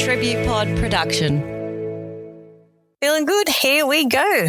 Tribute Pod production. Feeling good? Here we go.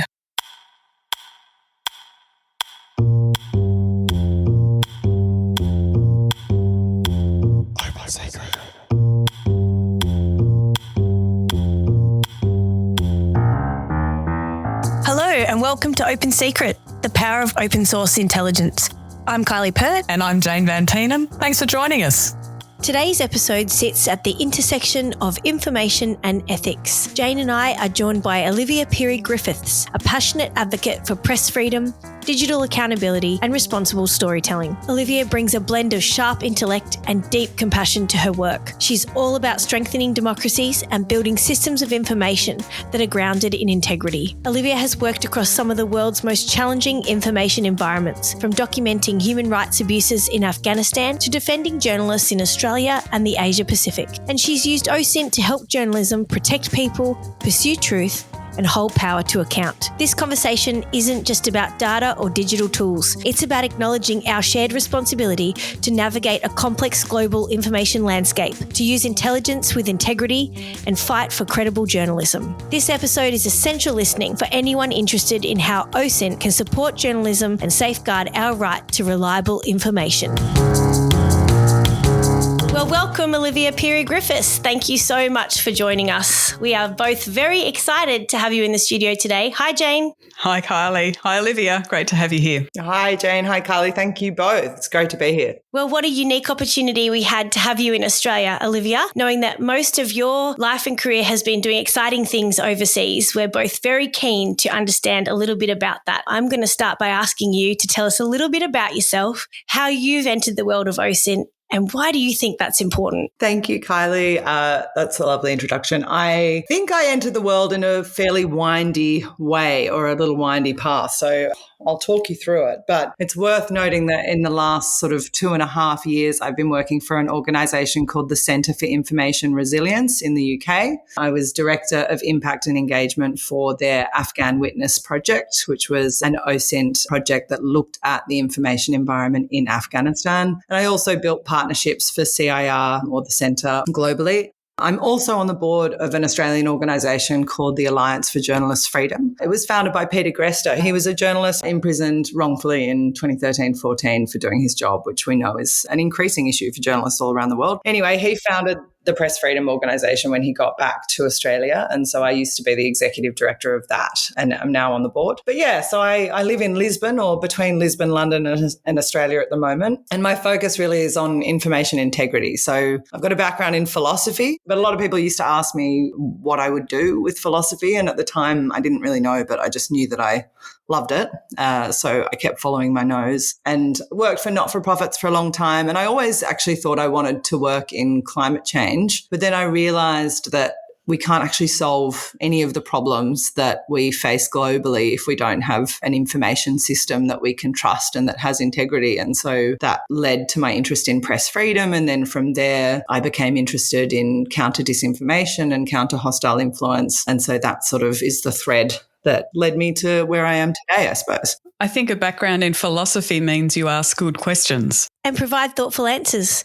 Hello and welcome to Open Secret, the power of open source intelligence. I'm Kylie Pert. And I'm Jane Van Teenham. Thanks for joining us. Today's episode sits at the intersection of information and ethics. Jane and I are joined by Olivia Pirie-Griffiths, a passionate advocate for press freedom, digital accountability and responsible storytelling. Olivia brings a blend of sharp intellect and deep compassion to her work. She's all about strengthening democracies and building systems of information that are grounded in integrity. Olivia has worked across some of the world's most challenging information environments, from documenting human rights abuses in Afghanistan to defending journalists in Australia and the Asia Pacific. And she's used OSINT to help journalism protect people, pursue truth, and hold power to account. This conversation isn't just about data or digital tools. It's about acknowledging our shared responsibility to navigate a complex global information landscape, to use intelligence with integrity, and fight for credible journalism. This episode is essential listening for anyone interested in how OSINT can support journalism and safeguard our right to reliable information. Well, welcome, Olivia Pirie-Griffiths. Thank you so much for joining us. We are both very excited to have you in the studio today. Hi, Jane. Hi, Kylie. Hi, Olivia. Great to have you here. Hi, Jane. Hi, Kylie. Thank you both. It's great to be here. Well, what a unique opportunity we had to have you in Australia, Olivia, knowing that most of your life and career has been doing exciting things overseas. We're both very keen to understand a little bit about that. I'm going to start by asking you to tell us a little bit about yourself, how you've entered the world of OSINT, and why do you think that's important? Thank you, Kylie. That's a lovely introduction. I think I entered the world in a fairly windy way, or a little windy path. So I'll talk you through it. But it's worth noting that in the last sort of 2.5 years, I've been working for an organisation called the Centre for Information Resilience in the UK. I was Director of Impact and Engagement for their Afghan Witness project, which was an OSINT project that looked at the information environment in Afghanistan. And I also built partnerships for CIR, or the Centre, globally. I'm also on the board of an Australian organisation called the Alliance for Journalist Freedom. It was founded by Peter Grester. He was a journalist imprisoned wrongfully in 2013-14 for doing his job, which we know is an increasing issue for journalists all around the world. Anyway, he founded the Press Freedom Organisation when he got back to Australia. And so I used to be the executive director of that, and I'm now on the board. But yeah, so I live in Lisbon, or between Lisbon, London and Australia at the moment. And my focus really is on information integrity. So I've got a background in philosophy, but a lot of people used to ask me what I would do with philosophy. And at the time I didn't really know, but I just knew that I loved it. So I kept following my nose and worked for not-for-profits for a long time. And I always actually thought I wanted to work in climate change. But then I realised that we can't actually solve any of the problems that we face globally if we don't have an information system that we can trust and that has integrity. And so that led to my interest in press freedom. And then from there, I became interested in counter disinformation and counter hostile influence. And so that sort of is the thread that led me to where I am today, I suppose. I think a background in philosophy means you ask good questions and provide thoughtful answers.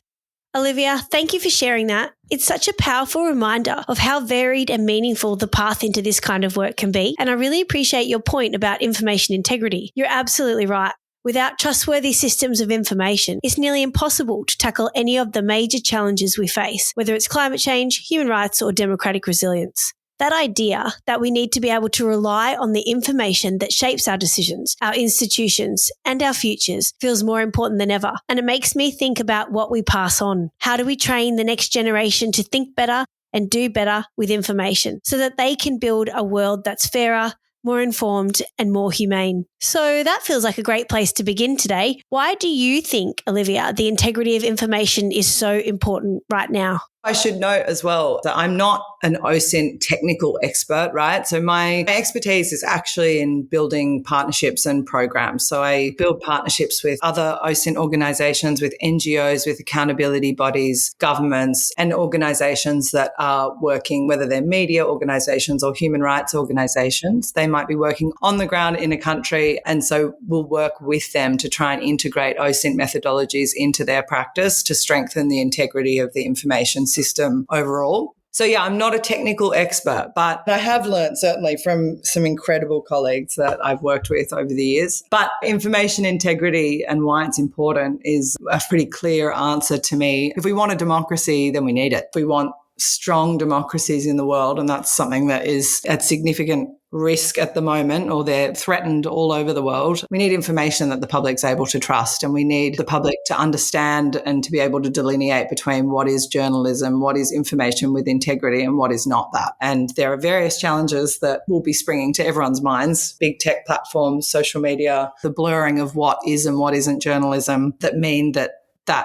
Olivia, thank you for sharing that. It's such a powerful reminder of how varied and meaningful the path into this kind of work can be. And I really appreciate your point about information integrity. You're absolutely right. Without trustworthy systems of information, it's nearly impossible to tackle any of the major challenges we face, whether it's climate change, human rights, or democratic resilience. That idea that we need to be able to rely on the information that shapes our decisions, our institutions, and our futures feels more important than ever. And it makes me think about what we pass on. How do we train the next generation to think better and do better with information so that they can build a world that's fairer, more informed, and more humane? So that feels like a great place to begin today. Why do you think, Olivia, the integrity of information is so important right now? I should note as well that I'm not an OSINT technical expert, right? So my expertise is actually in building partnerships and programs. So I build partnerships with other OSINT organizations, with NGOs, with accountability bodies, governments, and organizations that are working, whether they're media organizations or human rights organizations. They might be working on the ground in a country. And so we'll work with them to try and integrate OSINT methodologies into their practice to strengthen the integrity of the information system overall. So yeah, I'm not a technical expert, but I have learned certainly from some incredible colleagues that I've worked with over the years. But information integrity and why it's important is a pretty clear answer to me. If we want a democracy, then we need it. If we want strong democracies in the world, and that's something that is at significant risk at the moment, or they're threatened all over the world, we need information that the public's able to trust, and we need the public to understand and to be able to delineate between what is journalism, what is information with integrity, and what is not that. And there are various challenges that will be springing to everyone's minds, big tech platforms, social media, the blurring of what is and what isn't journalism, that mean that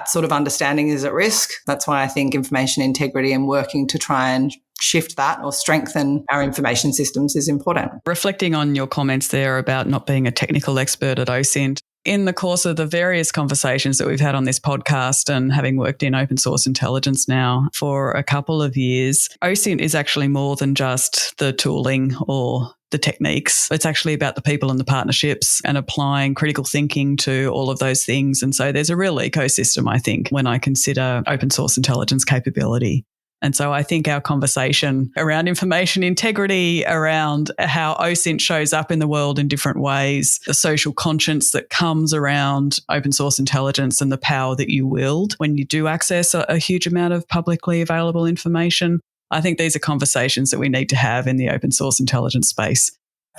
sort of understanding is at risk. That's why I think information integrity and working to try and shift that or strengthen our information systems is important. Reflecting on your comments there about not being a technical expert at OSINT, in the course of the various conversations that we've had on this podcast and having worked in open source intelligence now for a couple of years, OSINT is actually more than just the tooling or the techniques. It's actually about the people and the partnerships and applying critical thinking to all of those things. And so there's a real ecosystem, I think, when I consider open source intelligence capability. And so I think our conversation around information integrity, around how OSINT shows up in the world in different ways, the social conscience that comes around open source intelligence and the power that you wield when you do access a huge amount of publicly available information, I think these are conversations that we need to have in the open source intelligence space.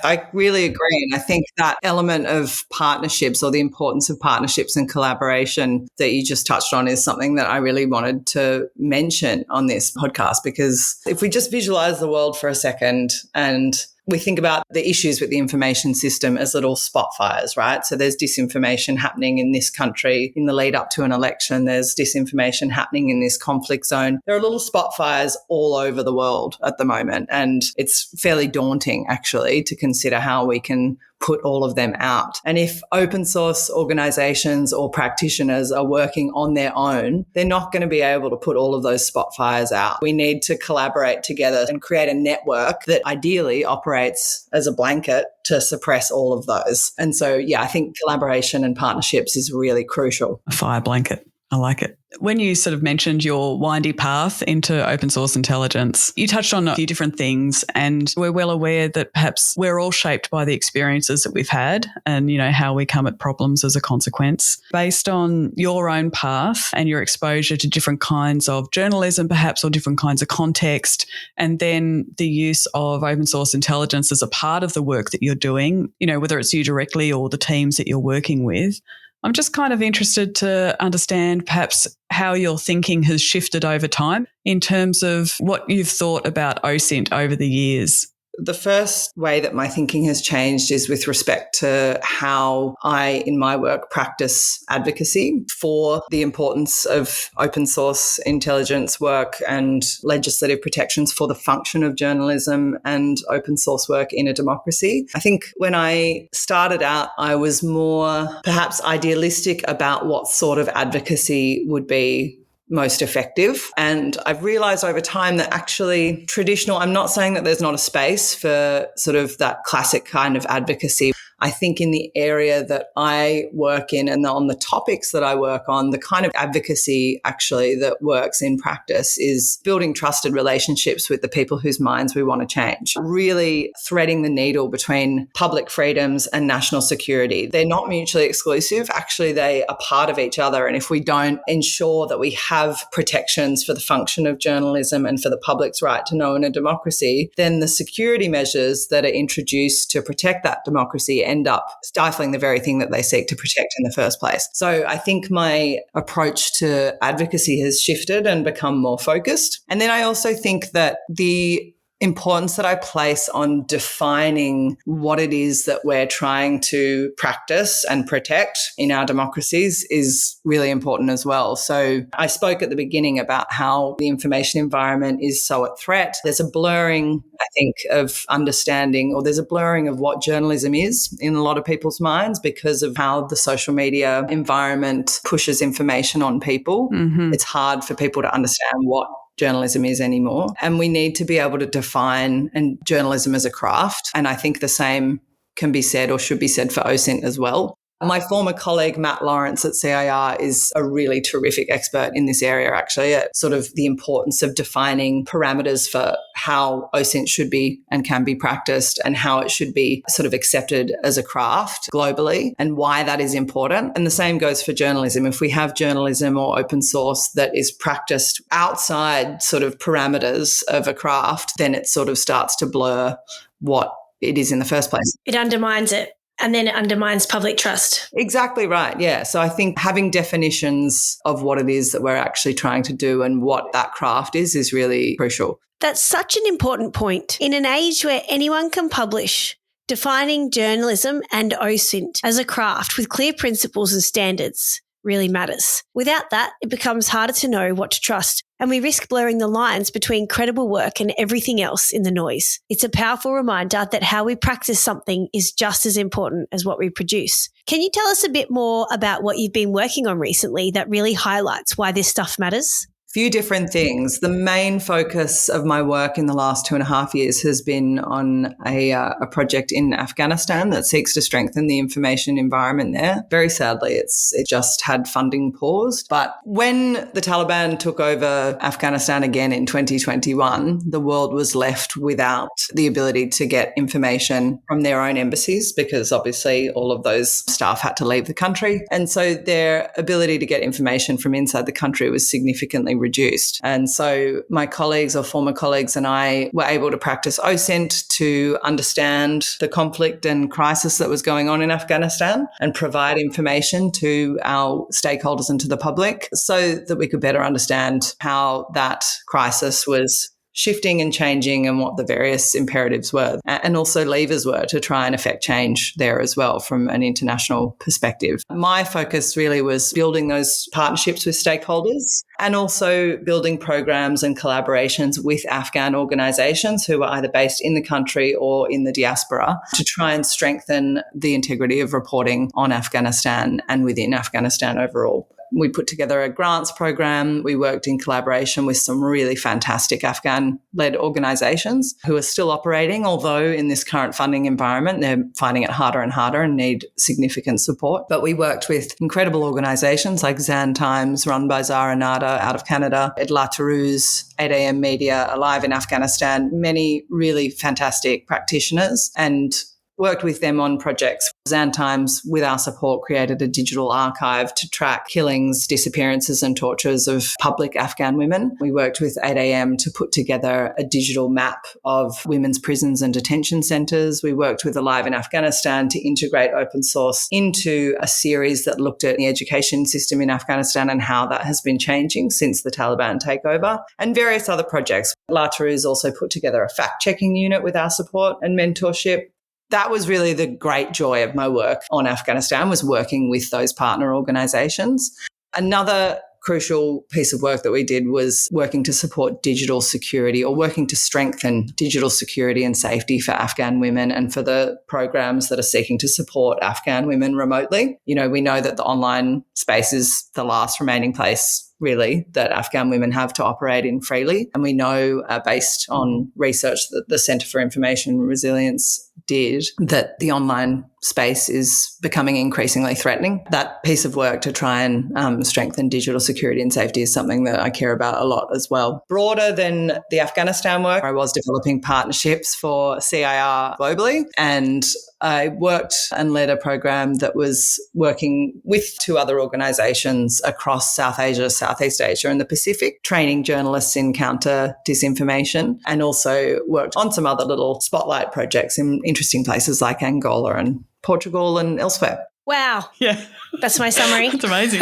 I really agree. And I think that element of partnerships, or the importance of partnerships and collaboration that you just touched on, is something that I really wanted to mention on this podcast, because if we just visualize the world for a second and we think about the issues with the information system as little spot fires, right? So there's disinformation happening in this country in the lead up to an election. There's disinformation happening in this conflict zone. There are little spot fires all over the world at the moment. And it's fairly daunting, actually, to consider how we can put all of them out. And if open source organizations or practitioners are working on their own, they're not going to be able to put all of those spot fires out. We need to collaborate together and create a network that ideally operates as a blanket to suppress all of those. And so, yeah, I think collaboration and partnerships is really crucial. A fire blanket. I like it. When you sort of mentioned your windy path into open source intelligence, you touched on a few different things, and we're well aware that perhaps we're all shaped by the experiences that we've had and, you know, how we come at problems as a consequence. Based on your own path and your exposure to different kinds of journalism, perhaps, or different kinds of context, and then the use of open source intelligence as a part of the work that you're doing, you know, whether it's you directly or the teams that you're working with, I'm just kind of interested to understand perhaps how your thinking has shifted over time in terms of what you've thought about OSINT over the years. The first way that my thinking has changed is with respect to how I, in my work, practice advocacy for the importance of open source intelligence work and legislative protections for the function of journalism and open source work in a democracy. I think when I started out, I was more perhaps idealistic about what sort of advocacy would be most effective. And I've realized over time that actually I'm not saying that there's not a space for sort of that classic kind of advocacy. I think in the area that I work in and on the topics that I work on, the kind of advocacy actually that works in practice is building trusted relationships with the people whose minds we want to change, really threading the needle between public freedoms and national security. They're not mutually exclusive. Actually, they are part of each other. And if we don't ensure that we have protections for the function of journalism and for the public's right to know in a democracy, then the security measures that are introduced to protect that democracy end up stifling the very thing that they seek to protect in the first place. So I think my approach to advocacy has shifted and become more focused. And then I also think that the importance that I place on defining what it is that we're trying to practice and protect in our democracies is really important as well. So I spoke at the beginning about how the information environment is so at threat. There's a blurring, I think, of understanding, or there's a blurring of what journalism is in a lot of people's minds because of how the social media environment pushes information on people. Mm-hmm. It's hard for people to understand what journalism is anymore. And we need to be able to define journalism as a craft. And I think the same can be said or should be said for OSINT as well. My former colleague, Matt Lawrence at CIR, is a really terrific expert in this area, actually, at sort of the importance of defining parameters for how OSINT should be and can be practiced and how it should be sort of accepted as a craft globally and why that is important. And the same goes for journalism. If we have journalism or open source that is practiced outside sort of parameters of a craft, then it sort of starts to blur what it is in the first place. It undermines it. And then it undermines public trust. Exactly right. Yeah. So I think having definitions of what it is that we're actually trying to do and what that craft is really crucial. That's such an important point. In an age where anyone can publish, defining journalism and OSINT as a craft with clear principles and standards really matters. Without that, it becomes harder to know what to trust, and we risk blurring the lines between credible work and everything else in the noise. It's a powerful reminder that how we practice something is just as important as what we produce. Can you tell us a bit more about what you've been working on recently that really highlights why this stuff matters? Few different things. The main focus of my work in the last 2.5 years has been on a project in Afghanistan that seeks to strengthen the information environment there. Very sadly, it just had funding paused. But when the Taliban took over Afghanistan again in 2021, the world was left without the ability to get information from their own embassies because obviously all of those staff had to leave the country. And so their ability to get information from inside the country was significantly reduced. And so my colleagues or former colleagues and I were able to practice OSINT to understand the conflict and crisis that was going on in Afghanistan and provide information to our stakeholders and to the public so that we could better understand how that crisis was shifting and changing and what the various imperatives were and also levers were to try and affect change there as well from an international perspective. My focus really was building those partnerships with stakeholders and also building programs and collaborations with Afghan organisations who are either based in the country or in the diaspora to try and strengthen the integrity of reporting on Afghanistan and within Afghanistan overall. We put together a grants program. We worked in collaboration with some really fantastic Afghan-led organisations who are still operating, although in this current funding environment, they're finding it harder and harder and need significant support. But we worked with incredible organisations like Zan Times, run by Zara Nada out of Canada, La Tarouse, 8am Media, Alive in Afghanistan, many really fantastic practitioners, and worked with them on projects. Zan Times, with our support, created a digital archive to track killings, disappearances and tortures of public Afghan women. We worked with 8am to put together a digital map of women's prisons and detention centres. We worked with Alive in Afghanistan to integrate open source into a series that looked at the education system in Afghanistan and how that has been changing since the Taliban takeover, and various other projects. La Tarouse also put together a fact-checking unit with our support and mentorship. That was really the great joy of my work on Afghanistan, was working with those partner organisations. Another crucial piece of work that we did was working to support digital security or working to strengthen digital security and safety for Afghan women and for the programs that are seeking to support Afghan women remotely. You know, we know that the online space is the last remaining place really that Afghan women have to operate in freely. And we know based on research that the Centre for Information Resilience did that the online space is becoming increasingly threatening. That piece of work to try and strengthen digital security and safety is something that I care about a lot as well. Broader than the Afghanistan work, I was developing partnerships for CIR globally, and I worked and led a program that was working with 2 other organisations across South Asia, Southeast Asia and the Pacific, training journalists in counter disinformation, and also worked on some other little spotlight projects in interesting places like Angola and Portugal and elsewhere. Wow. Yeah. That's my summary. That's amazing.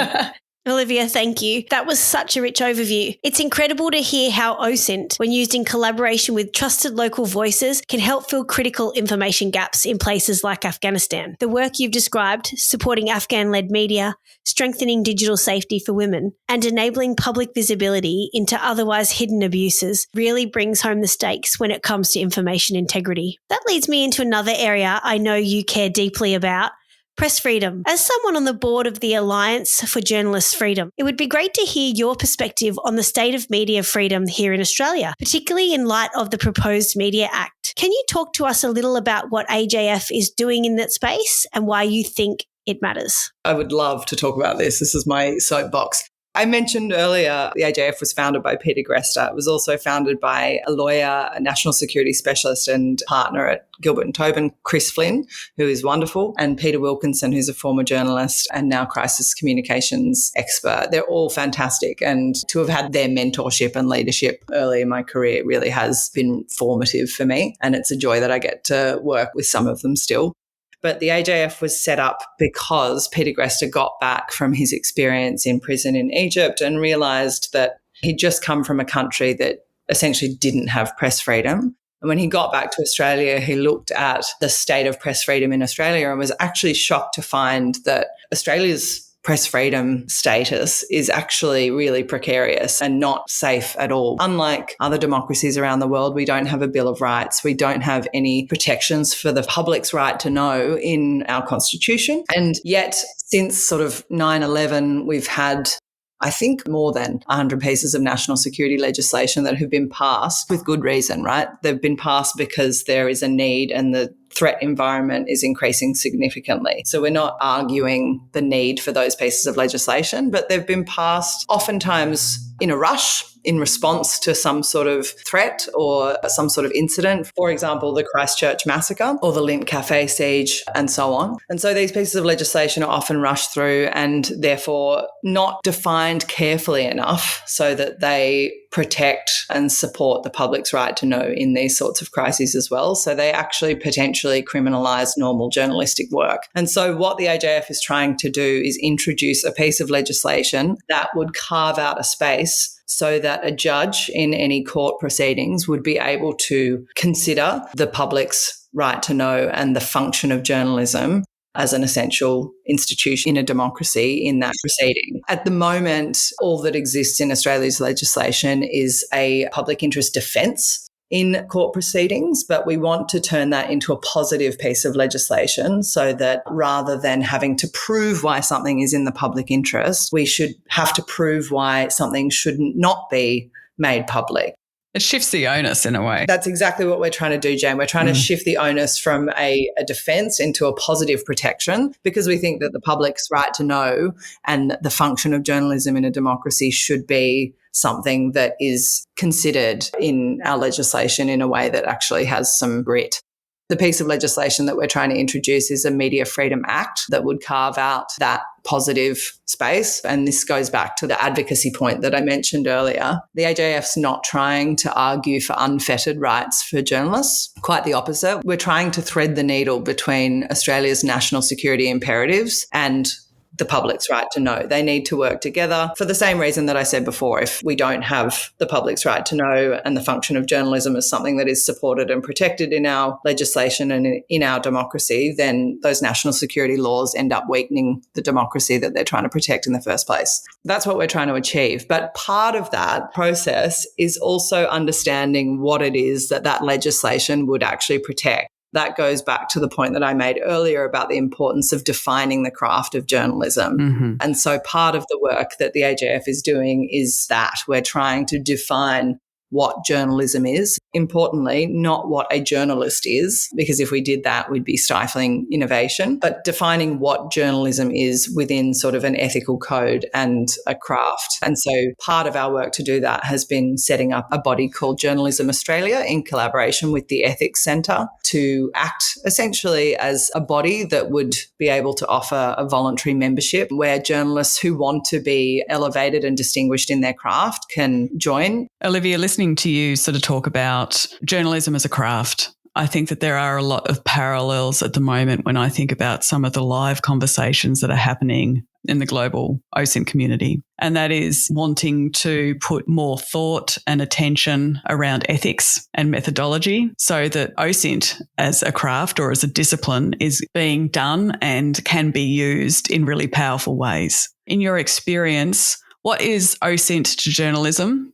Olivia, thank you. That was such a rich overview. It's incredible to hear how OSINT, when used in collaboration with trusted local voices, can help fill critical information gaps in places like Afghanistan. The work you've described, supporting Afghan-led media, strengthening digital safety for women, and enabling public visibility into otherwise hidden abuses, really brings home the stakes when it comes to information integrity. That leads me into another area I know you care deeply about: press freedom. As someone on the board of the Alliance for Journalist Freedom, it would be great to hear your perspective on the state of media freedom here in Australia, particularly in light of the proposed Media Act. Can you talk to us a little about what AJF is doing in that space and why you think it matters? I would love to talk about this. This is my soapbox. I mentioned earlier the AJF was founded by Peter Grester. It was also founded by a lawyer, a national security specialist and partner at Gilbert and Tobin, Chris Flynn, who is wonderful, and Peter Wilkinson, who's a former journalist and now crisis communications expert. They're all fantastic. And to have had their mentorship and leadership early in my career really has been formative for me. And it's a joy that I get to work with some of them still. But the AJF was set up because Peter Grester got back from his experience in prison in Egypt and realised that he'd just come from a country that essentially didn't have press freedom. And when he got back to Australia, he looked at the state of press freedom in Australia and was actually shocked to find that Australia's press freedom status is actually really precarious and not safe at all. Unlike other democracies around the world, we don't have a Bill of Rights. We don't have any protections for the public's right to know in our constitution. And yet, since sort of 9/11, we've had, I think, more than 100 pieces of national security legislation that have been passed with good reason, right? They've been passed because there is a need and the threat environment is increasing significantly. So we're not arguing the need for those pieces of legislation, but they've been passed oftentimes in a rush in response to some sort of threat or some sort of incident. For example, the Christchurch massacre or the Lindt Cafe siege and so on. And so these pieces of legislation are often rushed through and therefore not defined carefully enough so that they protect and support the public's right to know in these sorts of crises as well. So they actually potentially criminalise normal journalistic work. And so what the AJF is trying to do is introduce a piece of legislation that would carve out a space so that a judge in any court proceedings would be able to consider the public's right to know and the function of journalism as an essential institution in a democracy in that proceeding. At the moment, all that exists in Australia's legislation is a public interest defence in court proceedings, but we want to turn that into a positive piece of legislation so that rather than having to prove why something is in the public interest, we should have to prove why something should not be made public. It shifts the onus in a way. That's exactly what we're trying to do, Jane. We're trying to shift the onus from a defence into a positive protection because we think that the public's right to know and the function of journalism in a democracy should be something that is considered in our legislation in a way that actually has some grit. The piece of legislation that we're trying to introduce is a Media Freedom Act that would carve out that positive space. And this goes back to the advocacy point that I mentioned earlier. The AJF's not trying to argue for unfettered rights for journalists. Quite the opposite. We're trying to thread the needle between Australia's national security imperatives and the public's right to know. They need to work together for the same reason that I said before. If we don't have the public's right to know and the function of journalism as something that is supported and protected in our legislation and in our democracy, then those national security laws end up weakening the democracy that they're trying to protect in the first place. That's what we're trying to achieve. But part of that process is also understanding what it is that that legislation would actually protect. That goes back to the point that I made earlier about the importance of defining the craft of journalism. Mm-hmm. And so part of the work that the AJF is doing is that we're trying to define what journalism is. Importantly, not what a journalist is, because if we did that, we'd be stifling innovation, but defining what journalism is within sort of an ethical code and a craft. And so part of our work to do that has been setting up a body called Journalism Australia in collaboration with the Ethics Centre to act essentially as a body that would be able to offer a voluntary membership where journalists who want to be elevated and distinguished in their craft can join. Olivia, listening to you sort of talk about journalism as a craft, I think that there are a lot of parallels at the moment when I think about some of the live conversations that are happening in the global OSINT community. And that is wanting to put more thought and attention around ethics and methodology so that OSINT as a craft or as a discipline is being done and can be used in really powerful ways. In your experience, what is OSINT to journalism?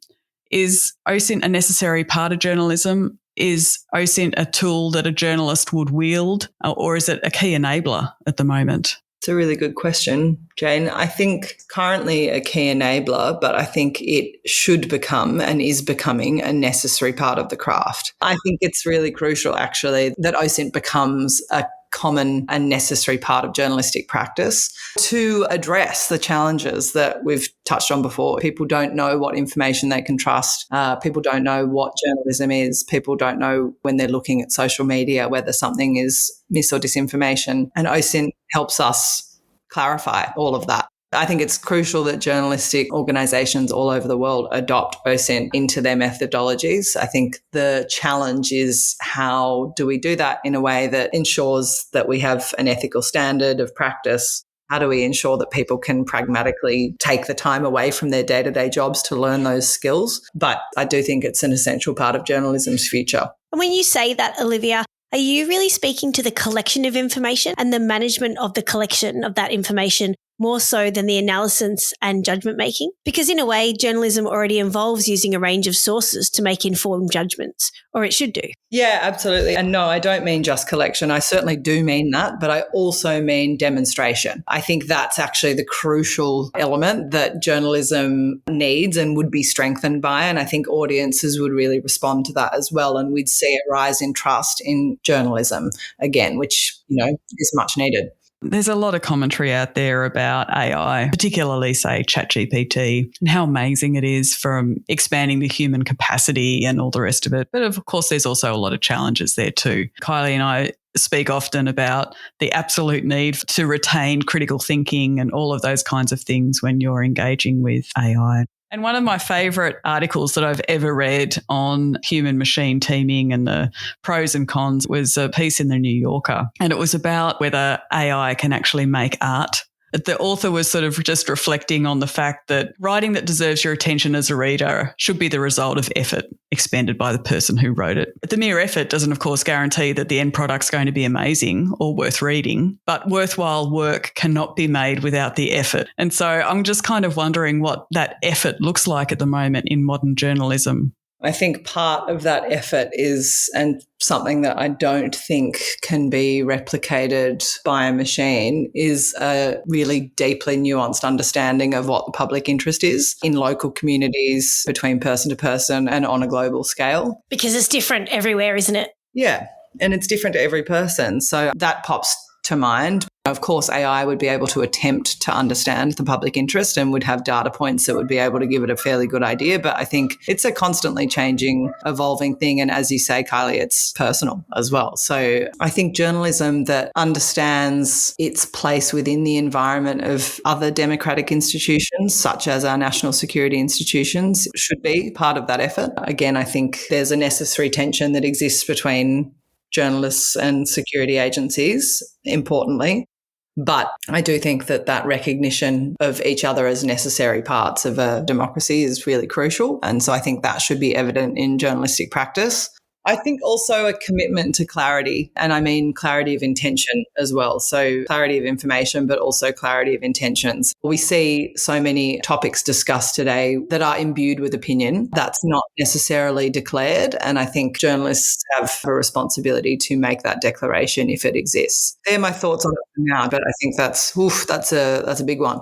Is OSINT a necessary part of journalism? Is OSINT a tool that a journalist would wield, or is it a key enabler at the moment? It's a really good question, Jane. I think currently a key enabler, but I think it should become and is becoming a necessary part of the craft. I think it's really crucial, actually, that OSINT becomes a common and necessary part of journalistic practice to address the challenges that we've touched on before. People don't know what information they can trust. People don't know what journalism is. People don't know when they're looking at social media whether something is mis or disinformation. And OSINT helps us clarify all of that. I think it's crucial that journalistic organisations all over the world adopt OSINT into their methodologies. I think the challenge is how do we do that in a way that ensures that we have an ethical standard of practice? How do we ensure that people can pragmatically take the time away from their day-to-day jobs to learn those skills? But I do think it's an essential part of journalism's future. And when you say that, Olivia, are you really speaking to the collection of information and the management of the collection of that information more so than the analysis and judgment making? Because in a way, journalism already involves using a range of sources to make informed judgments, or it should do. Yeah, absolutely. And no, I don't mean just collection. I certainly do mean that, but I also mean demonstration. I think that's actually the crucial element that journalism needs and would be strengthened by. And I think audiences would really respond to that as well. And we'd see a rise in trust in journalism again, which, is much needed. There's a lot of commentary out there about AI, particularly, say, ChatGPT, and how amazing it is from expanding the human capacity and all the rest of it. But of course, there's also a lot of challenges there too. Kylie and I speak often about the absolute need to retain critical thinking and all of those kinds of things when you're engaging with AI. And one of my favourite articles that I've ever read on human-machine teaming and the pros and cons was a piece in the New Yorker, and it was about whether AI can actually make art. The author was sort of just reflecting on the fact that writing that deserves your attention as a reader should be the result of effort expended by the person who wrote it. But the mere effort doesn't, of course, guarantee that the end product's going to be amazing or worth reading, but worthwhile work cannot be made without the effort. And so I'm just kind of wondering what that effort looks like at the moment in modern journalism. I think part of that effort is, and something that I don't think can be replicated by a machine, is a really deeply nuanced understanding of what the public interest is in local communities, between person to person and on a global scale. Because it's different everywhere, isn't it? Yeah, and it's different to every person. So that pops to mind. Of course, AI would be able to attempt to understand the public interest and would have data points that would be able to give it a fairly good idea. But I think it's a constantly changing, evolving thing. And as you say, Kylie, it's personal as well. So I think journalism that understands its place within the environment of other democratic institutions, such as our national security institutions, should be part of that effort. Again, I think there's a necessary tension that exists between journalists and security agencies, importantly. But I do think that that recognition of each other as necessary parts of a democracy is really crucial. And so I think that should be evident in journalistic practice. I think also a commitment to clarity, and I mean clarity of intention as well. So clarity of information, but also clarity of intentions. We see so many topics discussed today that are imbued with opinion. That's not necessarily declared. And I think journalists have a responsibility to make that declaration if it exists. They're my thoughts on it for now, but I think that's a big one.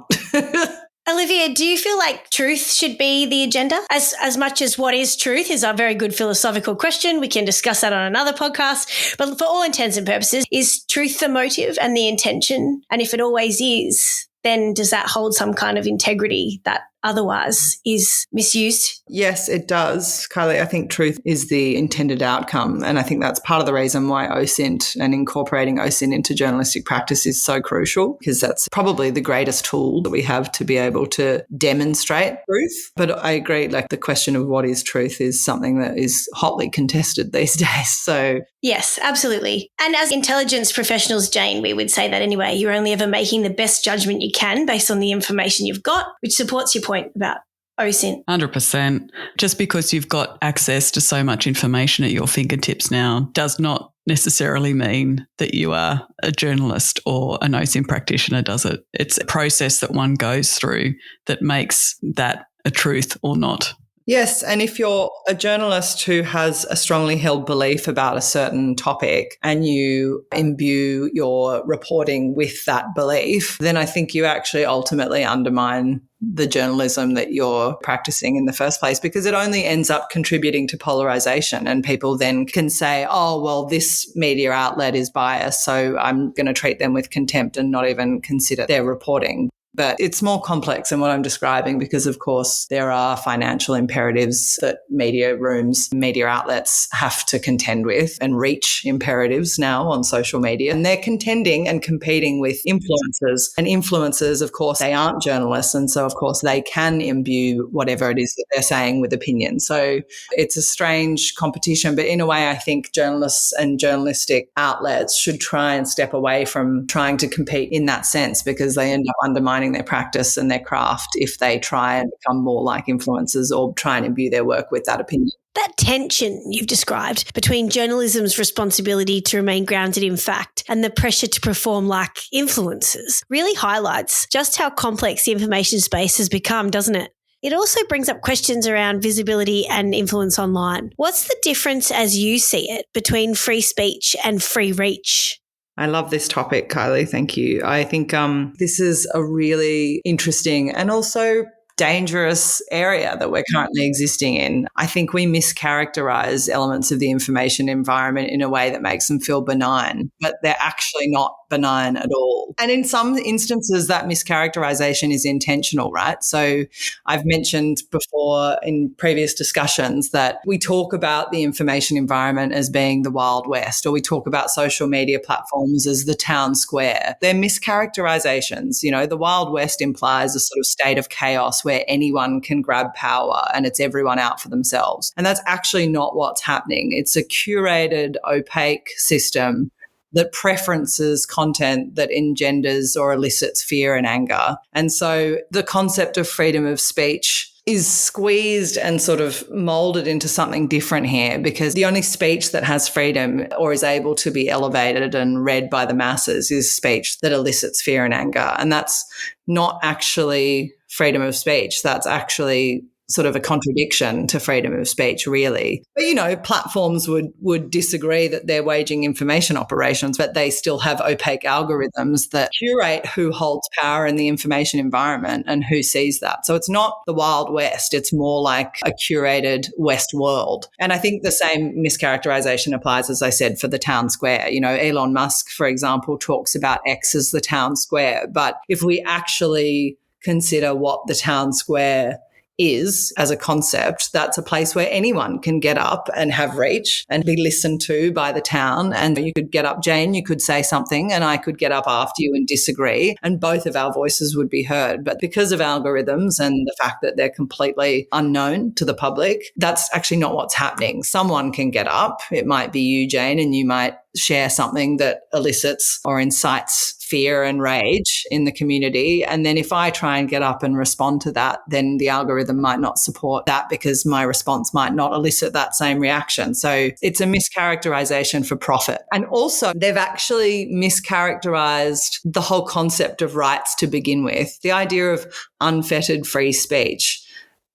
Olivia, do you feel like truth should be the agenda? As much as what is truth is a very good philosophical question. We can discuss that on another podcast. But for all intents and purposes, is truth the motive and the intention? And if it always is, then does that hold some kind of integrity that otherwise is misused? Yes, it does, Kylie. I think truth is the intended outcome. And I think that's part of the reason why OSINT and incorporating OSINT into journalistic practice is so crucial, because that's probably the greatest tool that we have to be able to demonstrate truth. But I agree, like the question of what is truth is something that is hotly contested these days. So yes, absolutely. And as intelligence professionals, Jane, we would say that anyway, you're only ever making the best judgment you can based on the information you've got, which supports your point about OSINT. 100%. Just because you've got access to so much information at your fingertips now does not necessarily mean that you are a journalist or an OSINT practitioner, does it? It's a process that one goes through that makes that a truth or not. Yes, and if you're a journalist who has a strongly held belief about a certain topic and you imbue your reporting with that belief, then I think you actually ultimately undermine the journalism that you're practicing in the first place, because it only ends up contributing to polarization, and people then can say, oh, well, this media outlet is biased, so I'm going to treat them with contempt and not even consider their reporting. But it's more complex than what I'm describing because, of course, there are financial imperatives that media rooms, media outlets have to contend with, and reach imperatives now on social media. And they're contending and competing with influencers. And influencers, of course, they aren't journalists. And so, of course, they can imbue whatever it is that they're saying with opinion. So it's a strange competition. But in a way, I think journalists and journalistic outlets should try and step away from trying to compete in that sense, because they end up undermining their practice and their craft if they try and become more like influencers or try and imbue their work with that opinion. That tension you've described between journalism's responsibility to remain grounded in fact and the pressure to perform like influencers really highlights just how complex the information space has become, doesn't it? It also brings up questions around visibility and influence online. What's the difference, as you see it, between free speech and free reach? I love this topic, Kylie. Thank you. I think this is a really interesting and also dangerous area that we're currently existing in. I think we mischaracterize elements of the information environment in a way that makes them feel benign, but they're actually not benign at all. And in some instances, that mischaracterization is intentional, right? So I've mentioned before in previous discussions that we talk about the information environment as being the Wild West, or we talk about social media platforms as the town square. They're mischaracterizations. You know, the Wild West implies a sort of state of chaos where anyone can grab power and it's everyone out for themselves. And that's actually not what's happening. It's a curated, opaque system that preferences content that engenders or elicits fear and anger. And so the concept of freedom of speech is squeezed and sort of molded into something different here, because the only speech that has freedom or is able to be elevated and read by the masses is speech that elicits fear and anger. And that's not actually freedom of speech. That's actually sort of a contradiction to freedom of speech, really. But, you know, platforms would disagree that they're waging information operations, but they still have opaque algorithms that curate who holds power in the information environment and who sees that. So it's not the Wild West. It's more like a curated West world. And I think the same mischaracterization applies, as I said, for the town square. You know, Elon Musk, for example, talks about X as the town square. But if we actually consider what the town square is as a concept, that's a place where anyone can get up and have reach and be listened to by the town. And you could get up, Jane, you could say something, and I could get up after you and disagree, and both of our voices would be heard. But because of algorithms and the fact that they're completely unknown to the public, that's actually not what's happening. Someone can get up, it might be you, Jane, and you might share something that elicits or incites fear and rage in the community. And then if I try and get up and respond to that, then the algorithm might not support that because my response might not elicit that same reaction. So it's a mischaracterization for profit. And also they've actually mischaracterized the whole concept of rights to begin with. The idea of unfettered free speech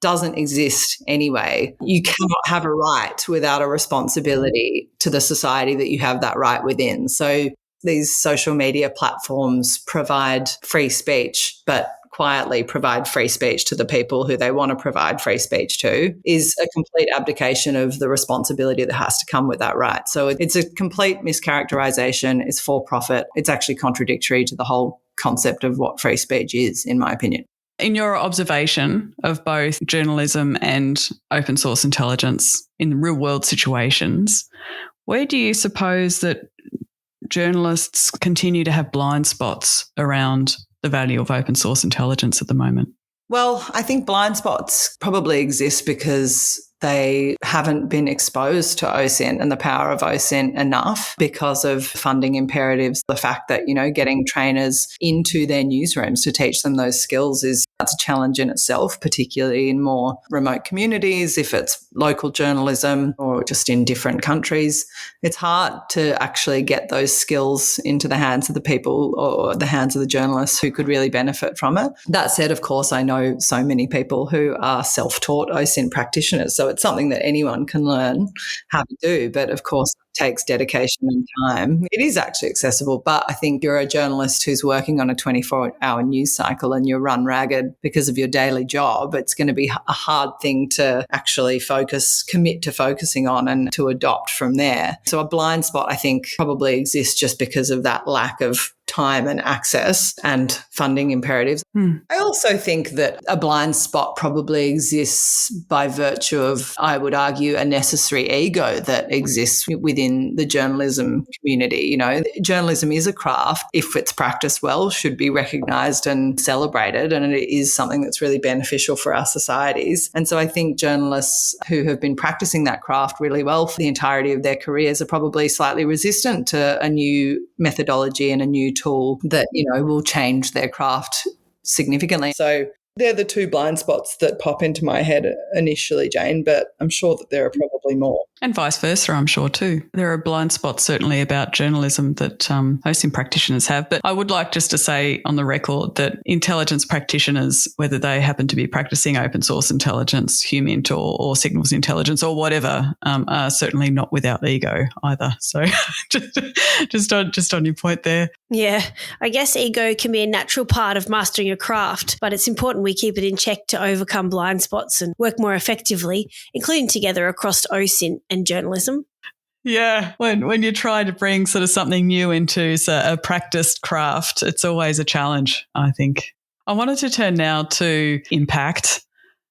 doesn't exist anyway. You cannot have a right without a responsibility to the society that you have that right within. So these social media platforms provide free speech, but quietly provide free speech to the people who they want to provide free speech to, is a complete abdication of the responsibility that has to come with that right. So it's a complete mischaracterization. It's for profit. It's actually contradictory to the whole concept of what free speech is, in my opinion. In your observation of both journalism and open source intelligence in real world situations, where do you suppose that journalists continue to have blind spots around the value of open source intelligence at the moment? Well, I think blind spots probably exist because they haven't been exposed to OSINT and the power of OSINT enough because of funding imperatives. The fact that, you know, getting trainers into their newsrooms to teach them those skills that's a challenge in itself, particularly in more remote communities. If it's local journalism or just in different countries, it's hard to actually get those skills into the hands of the people or the hands of the journalists who could really benefit from it. That said, of course, I know so many people who are self-taught OSINT practitioners. So it's something that anyone can learn how to do. But of course, it takes dedication and time. It is actually accessible, but I think you're a journalist who's working on a 24-hour news cycle and you're run ragged because of your daily job. It's going to be a hard thing to actually commit to focusing on and to adopt from there. So a blind spot, I think, probably exists just because of that lack of time and access and funding imperatives. I also think that a blind spot probably exists by virtue of, I would argue, a necessary ego that exists within the journalism community. You know, journalism is a craft. If it's practiced well, should be recognised and celebrated, and it is something that's really beneficial for our societies. And so I think journalists who have been practicing that craft really well for the entirety of their careers are probably slightly resistant to a new methodology and a new tool that, you know, will change their craft significantly. So they're the two blind spots that pop into my head initially, Jane, but I'm sure that there are probably more. And vice versa, I'm sure too. There are blind spots certainly about journalism that OSINT practitioners have. But I would like just to say on the record that intelligence practitioners, whether they happen to be practicing open source intelligence, HUMINT or signals intelligence or whatever, are certainly not without ego either. So just on your point there. Yeah, I guess ego can be a natural part of mastering your craft, but it's important we keep it in check to overcome blind spots and work more effectively, including together across OSINT and journalism. Yeah, when you try to bring sort of something new into a practiced craft, it's always a challenge, I think. I wanted to turn now to impact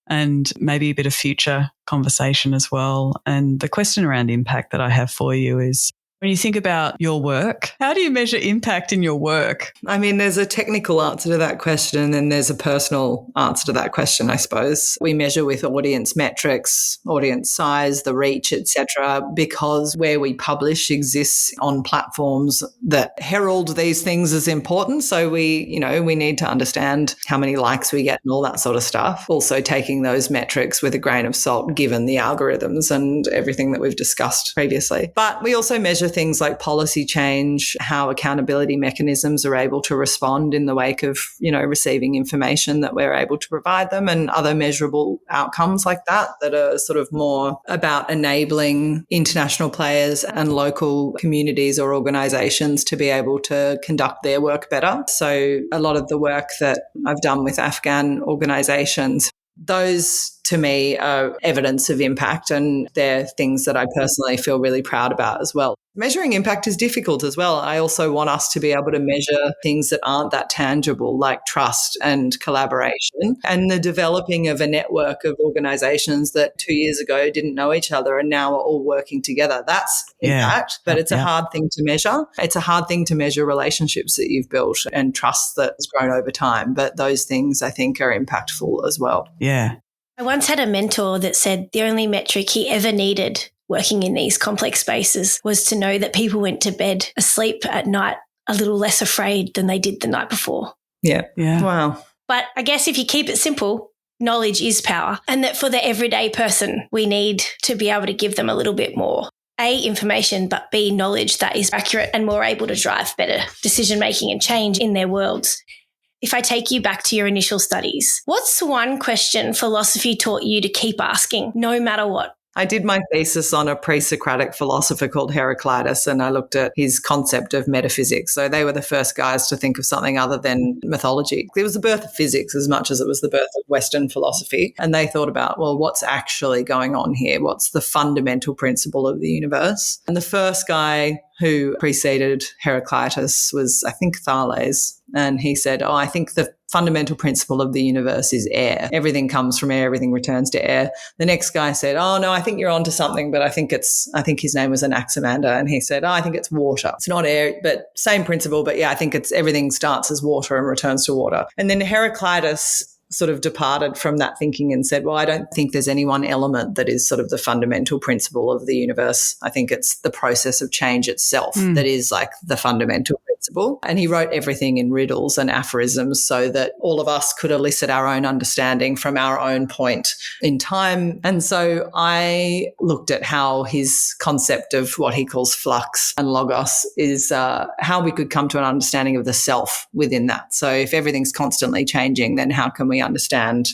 and maybe a bit of future conversation as well. And the question around impact that I have for you is, when you think about your work, how do you measure impact in your work? I mean, there's a technical answer to that question and then there's a personal answer to that question, I suppose. We measure with audience metrics, audience size, the reach, etc., because where we publish exists on platforms that herald these things as important. So we need to understand how many likes we get and all that sort of stuff. Also taking those metrics with a grain of salt, given the algorithms and everything that we've discussed previously. But we also measure things like policy change, how accountability mechanisms are able to respond in the wake of, receiving information that we're able to provide them, and other measurable outcomes like that are sort of more about enabling international players and local communities or organizations to be able to conduct their work better. So a lot of the work that I've done with Afghan organizations, those to me are evidence of impact, and they're things that I personally feel really proud about as well. Measuring impact is difficult as well. I also want us to be able to measure things that aren't that tangible, like trust and collaboration, and the developing of a network of organizations that 2 years ago didn't know each other and now are all working together. That's impact, but it's a hard thing to measure. It's a hard thing to measure relationships that you've built and trust that has grown over time. But those things I think are impactful as well. Yeah. I once had a mentor that said the only metric he ever needed working in these complex spaces was to know that people went to bed asleep at night a little less afraid than they did the night before. Yeah. Wow. But I guess if you keep it simple, knowledge is power, and that for the everyday person, we need to be able to give them a little bit more. A, information, but B, knowledge that is accurate and more able to drive better decision-making and change in their worlds. If I take you back to your initial studies, what's one question philosophy taught you to keep asking, no matter what? I did my thesis on a pre-Socratic philosopher called Heraclitus, and I looked at his concept of metaphysics. So they were the first guys to think of something other than mythology. It was the birth of physics as much as it was the birth of Western philosophy. And they thought about, well, what's actually going on here? What's the fundamental principle of the universe? And the first guy who preceded Heraclitus was, I think, Thales. And he said, I think the fundamental principle of the universe is air. Everything comes from air, everything returns to air. The next guy said, no, I think you're onto something, but I think his name was Anaximander. And he said, I think it's water. It's not air, but same principle. But yeah, I think everything starts as water and returns to water. And then Heraclitus sort of departed from that thinking and said, well, I don't think there's any one element that is sort of the fundamental principle of the universe. I think it's the process of change itself that is like the fundamental principle. incomprehensible. And he wrote everything in riddles and aphorisms so that all of us could elicit our own understanding from our own point in time. And so I looked at how his concept of what he calls flux and logos is how we could come to an understanding of the self within that. So if everything's constantly changing, then how can we understand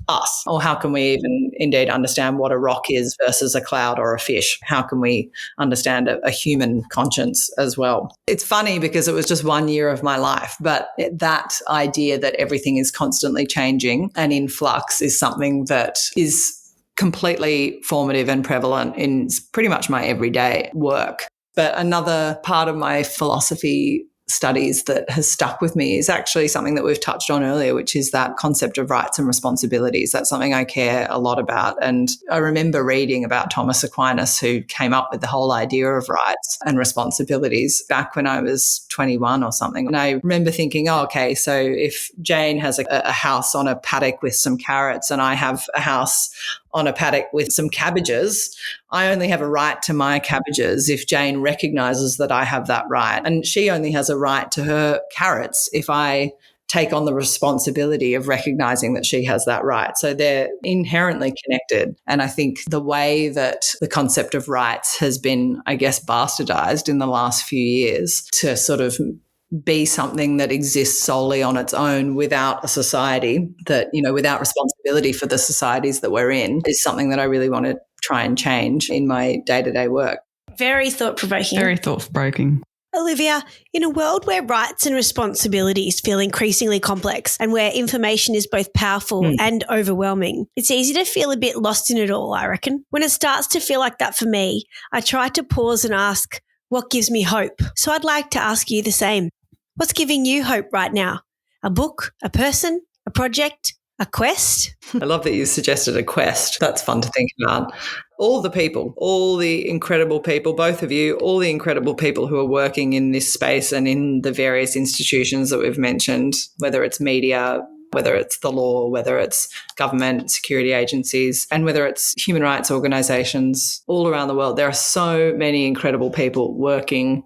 us? Or how can we even indeed understand what a rock is versus a cloud or a fish? How can we understand a human conscience as well? It's funny because it was just 1 year of my life, but that idea that everything is constantly changing and in flux is something that is completely formative and prevalent in pretty much my everyday work. But another part of my philosophy studies that has stuck with me is actually something that we've touched on earlier, which is that concept of rights and responsibilities. That's something I care a lot about. And I remember reading about Thomas Aquinas, who came up with the whole idea of rights and responsibilities back when I was 21 or something. And I remember thinking, oh, okay, so if Jane has a house on a paddock with some carrots and I have a house on a paddock with some cabbages, I only have a right to my cabbages if Jane recognises that I have that right. And she only has a right to her carrots if I take on the responsibility of recognising that she has that right. So they're inherently connected. And I think the way that the concept of rights has been, I guess, bastardised in the last few years to sort of be something that exists solely on its own without a society that, without responsibility for the societies that we're in, is something that I really want to try and change in my day-to-day work. Very thought-provoking. Very thought-provoking. Olivia, in a world where rights and responsibilities feel increasingly complex and where information is both powerful and overwhelming, it's easy to feel a bit lost in it all, I reckon. When it starts to feel like that for me, I try to pause and ask, what gives me hope? So I'd like to ask you the same. What's giving you hope right now? A book, a person, a project, a quest? I love that you suggested a quest. That's fun to think about. All the people, all the incredible people, both of you, all the incredible people who are working in this space and in the various institutions that we've mentioned, whether it's media, whether it's the law, whether it's government, security agencies, and whether it's human rights organisations all around the world. There are so many incredible people working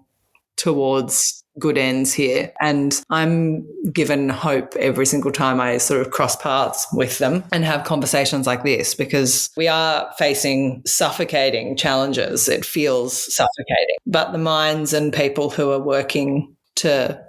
towards good ends here. And I'm given hope every single time I sort of cross paths with them and have conversations like this, because we are facing suffocating challenges. It feels suffocating. But the minds and people who are working to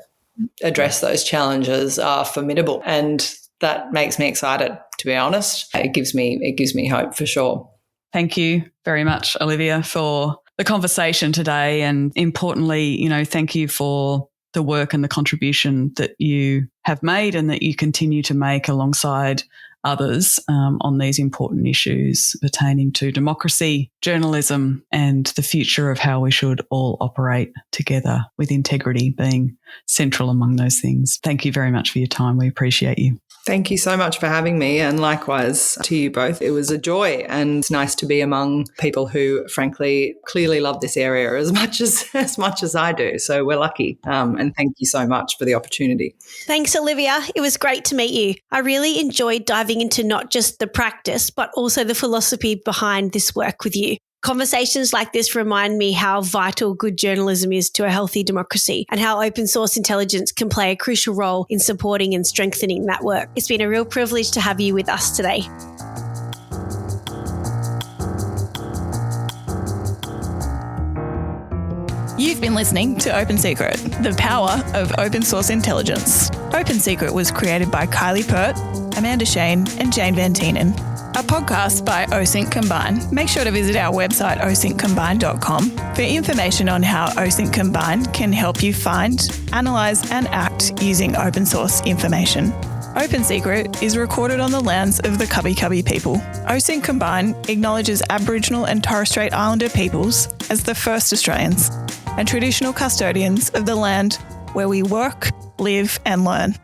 address those challenges are formidable. And that makes me excited, to be honest. It gives me hope for sure. Thank you very much, Olivia, for the conversation today, and importantly, thank you for the work and the contribution that you have made and that you continue to make alongside others on these important issues pertaining to democracy, journalism, and the future of how we should all operate together, with integrity being central among those things. Thank you very much for your time. We appreciate you. Thank you so much for having me, and likewise to you both. It was a joy, and it's nice to be among people who, frankly, clearly love this area as much as I do. So we're lucky, and thank you so much for the opportunity. Thanks, Olivia. It was great to meet you. I really enjoyed diving into not just the practice, but also the philosophy behind this work with you. Conversations like this remind me how vital good journalism is to a healthy democracy, and how open source intelligence can play a crucial role in supporting and strengthening that work. It's been a real privilege to have you with us today. You've been listening to Open Secret, the power of open source intelligence. Open Secret was created by Kylie Pert, Amanda Shane, and Jane Van Tienen. A podcast by OSINT Combine. Make sure to visit our website, osintcombine.com, for information on how OSINT Combine can help you find, analyse and act using open source information. Open Secret is recorded on the lands of the Cubby Cubby people. OSINT Combine acknowledges Aboriginal and Torres Strait Islander peoples as the first Australians and traditional custodians of the land where we work, live and learn.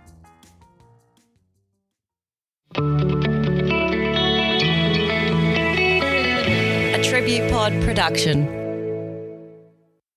Tribute Pod production.